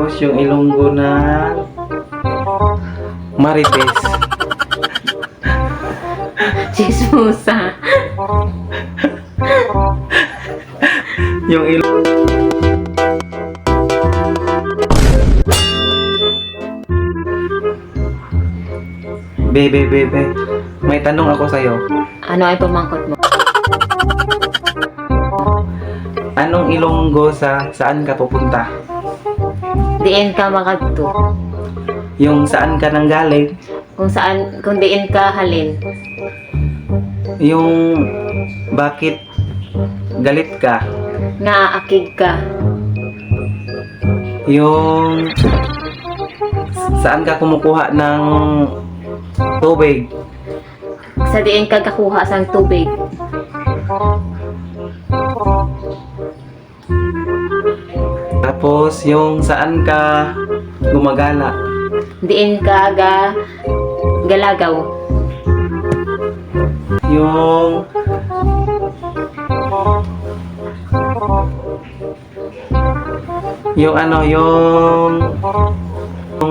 Tapos yung Ilonggo ng Marites. Chismosa. Yung Bebe, may tanong ako sa'yo. Ano ay pamangkot mo? Anong Ilonggo saan ka pupunta? Diin ka makadto. Yung saan ka nanggaling? Kung diin ka halin. Yung bakit galit ka? Nga akig ka. Yung saan ka kumukuha ng tubig? Sa diin ka kakuha sang tubig. Tapos yung saan ka gumagala? Diin ka galagaw. Yung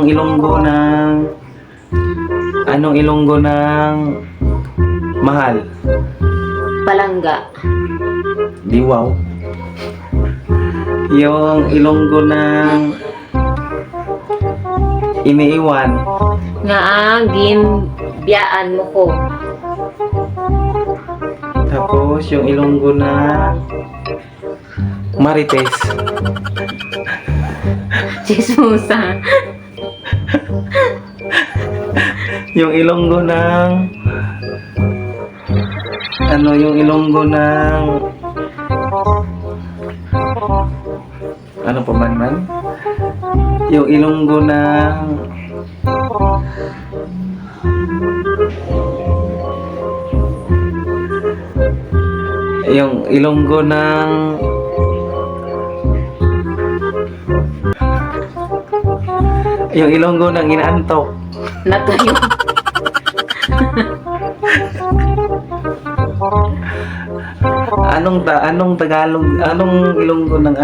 Ilonggo ng anong Ilonggo ng mahal? Palangga. Diwaw. Yung Ilonggo ng iniiwan. Nga biyaan mo ko. Tapos yung Ilonggo ng Marites. Chismosa. Yung Ilonggo ng yung Ilonggo ng ano pa man? Yung Ilonggo ng yung Ilonggo ng yung Ilonggo ng inaantok. Natuyo. Anong Tagalog, anong Ilonggo ng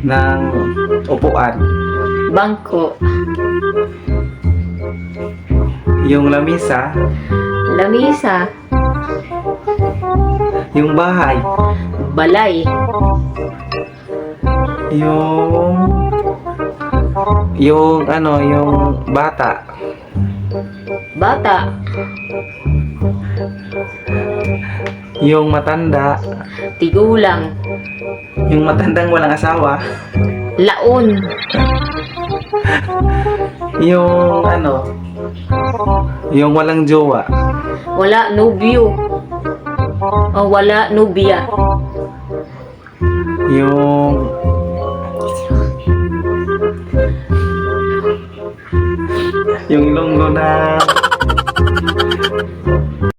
ng upuan? Bangko. Yung lamisa, Lamisa. yung bahay, Balay. yung bata, Bata. yung matanda, Tigulang. yung matandang walang asawa, Laon. yung yung walang jowa, Wala nobyo. O wala nobya. yung Ilonggo ng